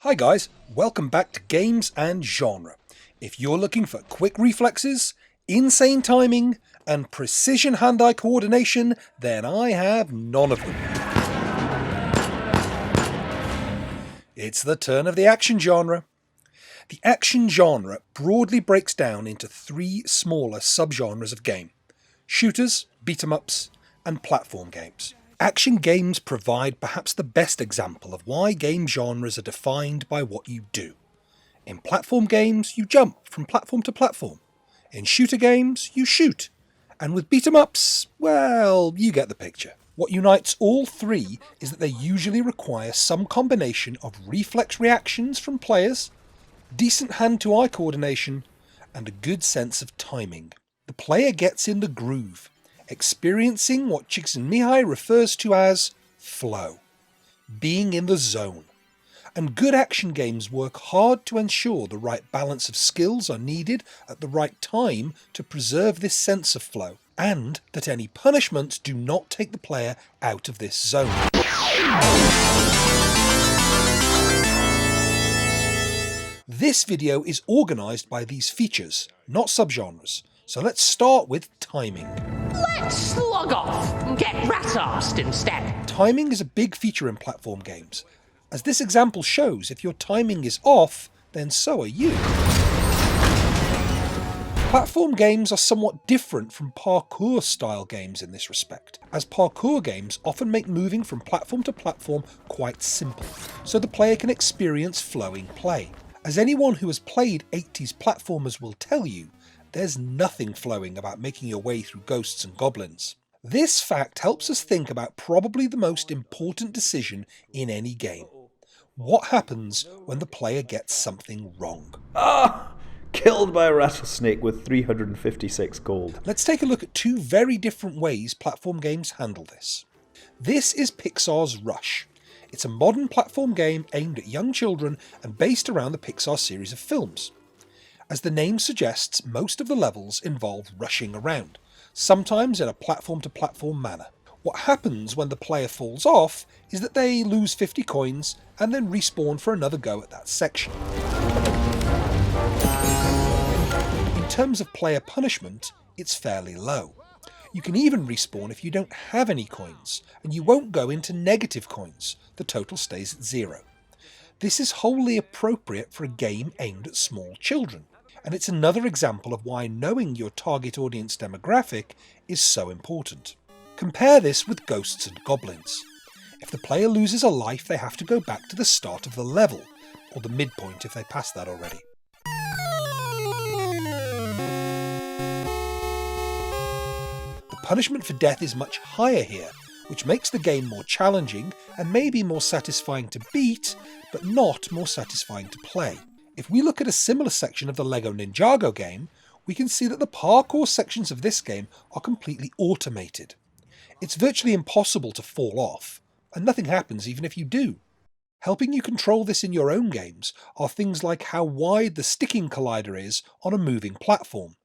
Hi guys, welcome back to Games and Genre. If you're looking for quick reflexes, insane timing, and precision hand-eye coordination, then I have none of them. It's the turn of the action genre. The action genre broadly breaks down into three smaller subgenres of game: shooters, beat-em-ups, and platform games. Action games provide perhaps the best example of why game genres are defined by what you do. In platform games, you jump from platform to platform. In shooter games, you shoot. And with beat-em-ups, well, you get the picture. What unites all three is that they usually require some combination of reflex reactions from players, decent hand-to-eye coordination, and a good sense of timing. The player gets in the groove, experiencing what Csikszentmihalyi refers to as flow, being in the zone. And good action games work hard to ensure the right balance of skills are needed at the right time to preserve this sense of flow, and that any punishments do not take the player out of this zone. This video is organised by these features, not subgenres, so let's start with timing. Let's slug off and get rat-arsed instead. Timing is a big feature in platform games. As this example shows, if your timing is off, then so are you. Platform games are somewhat different from parkour-style games in this respect, as parkour games often make moving from platform to platform quite simple, so the player can experience flowing play. As anyone who has played 80s platformers will tell you, there's nothing flowing about making your way through ghosts and goblins. This fact helps us think about probably the most important decision in any game. What happens when the player gets something wrong? Killed by a rattlesnake with 356 gold. Let's take a look at two very different ways platform games handle this. This is Pixar's Rush. It's a modern platform game aimed at young children and based around the Pixar series of films. As the name suggests, most of the levels involve rushing around, sometimes in a platform-to-platform manner. What happens when the player falls off is that they lose 50 coins and then respawn for another go at that section. In terms of player punishment, it's fairly low. You can even respawn if you don't have any coins, and you won't go into negative coins. The total stays at 0. This is wholly appropriate for a game aimed at small children, and it's another example of why knowing your target audience demographic is so important. Compare this with ghosts and goblins. If the player loses a life, they have to go back to the start of the level, or the midpoint if they passed that already. The punishment for death is much higher here, which makes the game more challenging and maybe more satisfying to beat, but not more satisfying to play. If we look at a similar section of the Lego Ninjago game, we can see that the parkour sections of this game are completely automated. It's virtually impossible to fall off, and nothing happens even if you do. Helping you control this in your own games are things like how wide the sticking collider is on a moving platform.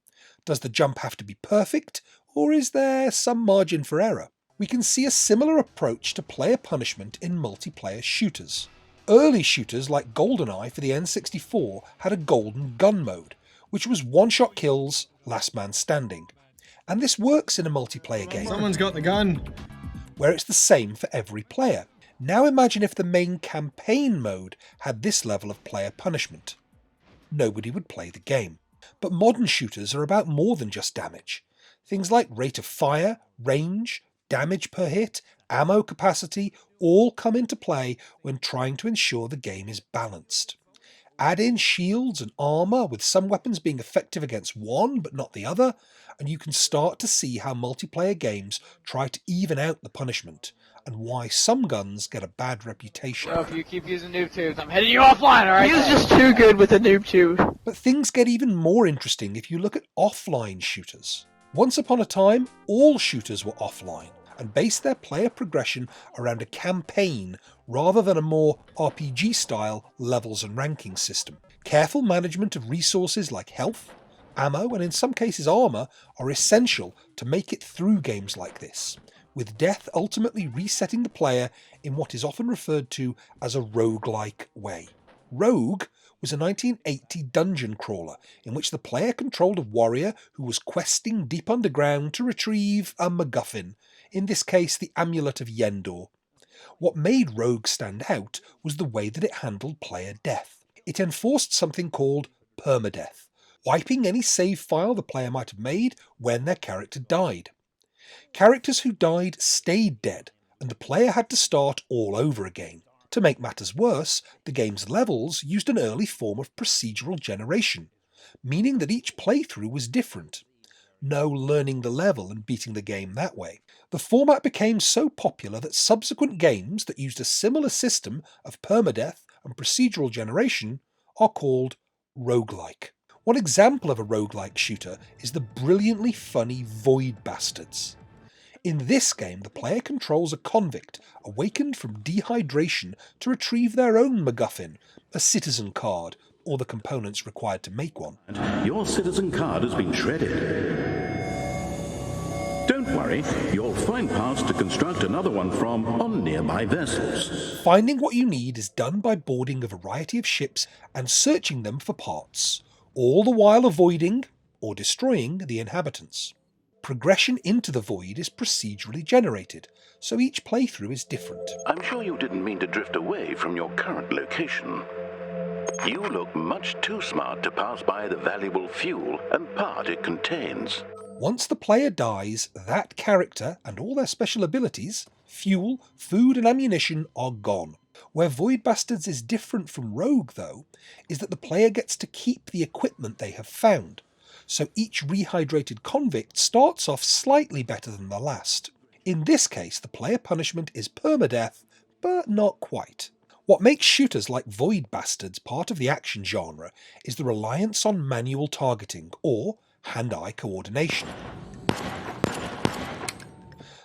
Does the jump have to be perfect, or is there some margin for error? We can see a similar approach to player punishment in multiplayer shooters. Early shooters like GoldenEye for the N64 had a golden gun mode, which was one-shot kills, last man standing. And this works in a multiplayer game. Someone's got the gun! Where it's the same for every player. Now imagine if the main campaign mode had this level of player punishment. Nobody would play the game. But modern shooters are about more than just damage. Things like rate of fire, range, damage per hit, ammo capacity all come into play when trying to ensure the game is balanced. Add in shields and armour, with some weapons being effective against one but not the other, and you can start to see how multiplayer games try to even out the punishment, and why some guns get a bad reputation. So if you keep using noob tubes, I'm hitting you offline, alright? He's just too good with a noob tube. But things get even more interesting if you look at offline shooters. Once upon a time, all shooters were offline, and based their player progression around a campaign rather than a more RPG-style levels and ranking system. Careful management of resources like health, ammo, and in some cases armour are essential to make it through games like this, with death ultimately resetting the player in what is often referred to as a roguelike way. Rogue was a 1980 dungeon crawler in which the player controlled a warrior who was questing deep underground to retrieve a MacGuffin, in this case the Amulet of Yendor. What made Rogue stand out was the way that it handled player death. It enforced something called permadeath, wiping any save file the player might have made when their character died. Characters who died stayed dead, and the player had to start all over again. To make matters worse, the game's levels used an early form of procedural generation, meaning that each playthrough was different. No learning the level and beating the game that way. The format became so popular that subsequent games that used a similar system of permadeath and procedural generation are called roguelike. One example of a roguelike shooter is the brilliantly funny Void Bastards. In this game, the player controls a convict awakened from dehydration to retrieve their own MacGuffin, a citizen card, or the components required to make one. Your citizen card has been shredded. Don't worry, you'll find parts to construct another one from on nearby vessels. Finding what you need is done by boarding a variety of ships and searching them for parts, all the while avoiding, or destroying, the inhabitants. Progression into the void is procedurally generated, so each playthrough is different. I'm sure you didn't mean to drift away from your current location. You look much too smart to pass by the valuable fuel and part it contains. Once the player dies, that character and all their special abilities, fuel, food and ammunition are gone. Where Void Bastards is different from Rogue, though, is that the player gets to keep the equipment they have found, so each rehydrated convict starts off slightly better than the last. In this case, the player punishment is permadeath, but not quite. What makes shooters like Void Bastards part of the action genre is the reliance on manual targeting, or hand-eye coordination.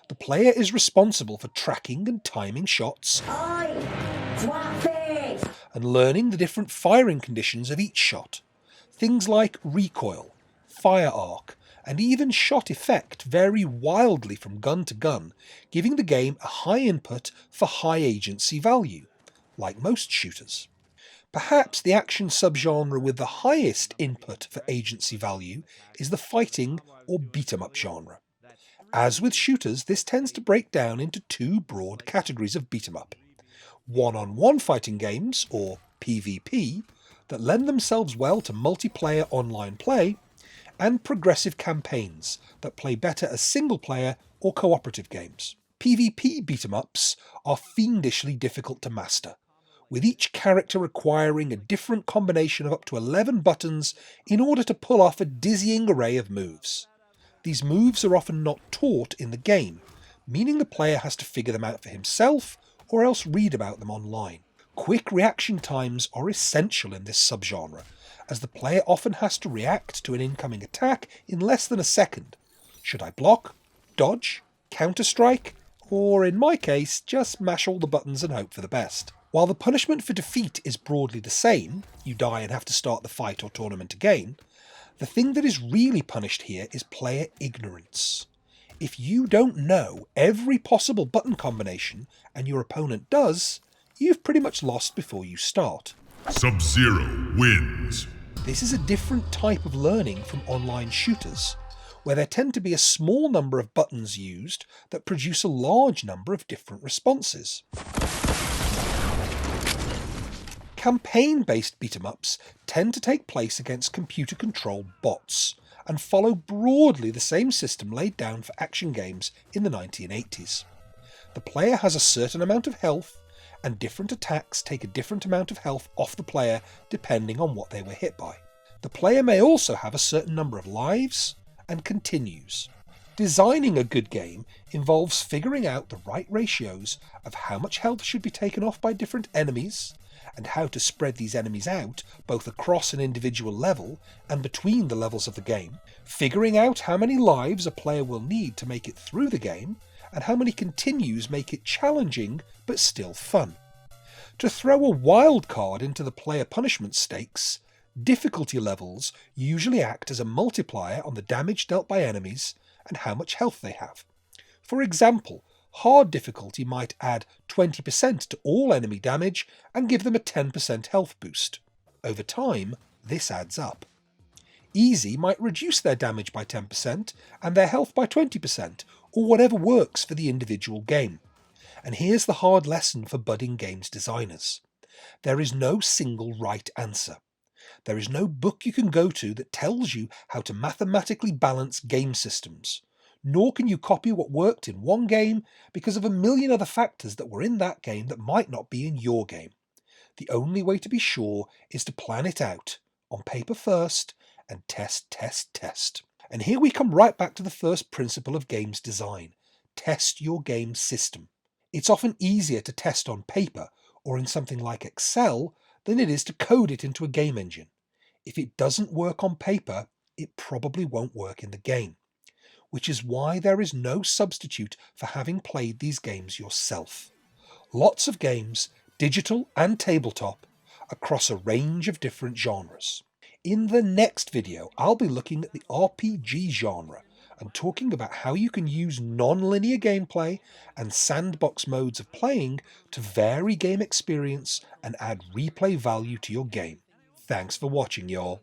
The player is responsible for tracking and timing shots, and learning the different firing conditions of each shot. Things like recoil, fire arc, and even shot effect vary wildly from gun to gun, giving the game a high input for high agency value, like most shooters. Perhaps the action subgenre with the highest input for agency value is the fighting or beat-em-up genre. As with shooters, this tends to break down into two broad categories of beat-em-up. One-on-one fighting games, or PvP, that lend themselves well to multiplayer online play, and progressive campaigns that play better as single-player or cooperative games. PvP beat-em-ups are fiendishly difficult to master, with each character requiring a different combination of up to 11 buttons in order to pull off a dizzying array of moves. These moves are often not taught in the game, meaning the player has to figure them out for himself or else read about them online. Quick reaction times are essential in this subgenre, as the player often has to react to an incoming attack in less than a second. Should I block, dodge, counter-strike, or in my case, just mash all the buttons and hope for the best? While the punishment for defeat is broadly the same, you die and have to start the fight or tournament again, the thing that is really punished here is player ignorance. If you don't know every possible button combination and your opponent does, you've pretty much lost before you start. Sub-Zero wins. This is a different type of learning from online shooters, where there tend to be a small number of buttons used that produce a large number of different responses. Campaign-based beat-em-ups tend to take place against computer-controlled bots, and follow broadly the same system laid down for action games in the 1980s. The player has a certain amount of health, and different attacks take a different amount of health off the player depending on what they were hit by. The player may also have a certain number of lives and continues. Designing a good game involves figuring out the right ratios of how much health should be taken off by different enemies, and how to spread these enemies out both across an individual level and between the levels of the game, figuring out how many lives a player will need to make it through the game, and how many continues make it challenging but still fun. To throw a wild card into the player punishment stakes, difficulty levels usually act as a multiplier on the damage dealt by enemies and how much health they have. For example, Hard difficulty might add 20% to all enemy damage and give them a 10% health boost. Over time, this adds up. Easy might reduce their damage by 10% and their health by 20%, or whatever works for the individual game. And here's the hard lesson for budding games designers. There is no single right answer. There is no book you can go to that tells you how to mathematically balance game systems, nor can you copy what worked in one game because of a million other factors that were in that game that might not be in your game. The only way to be sure is to plan it out, on paper first, and test, test, test. And here we come right back to the first principle of games design. Test your game system. It's often easier to test on paper or in something like Excel than it is to code it into a game engine. If it doesn't work on paper, it probably won't work in the game, which is why there is no substitute for having played these games yourself. Lots of games, digital and tabletop, across a range of different genres. In the next video, I'll be looking at the RPG genre and talking about how you can use non-linear gameplay and sandbox modes of playing to vary game experience and add replay value to your game. Thanks for watching, y'all.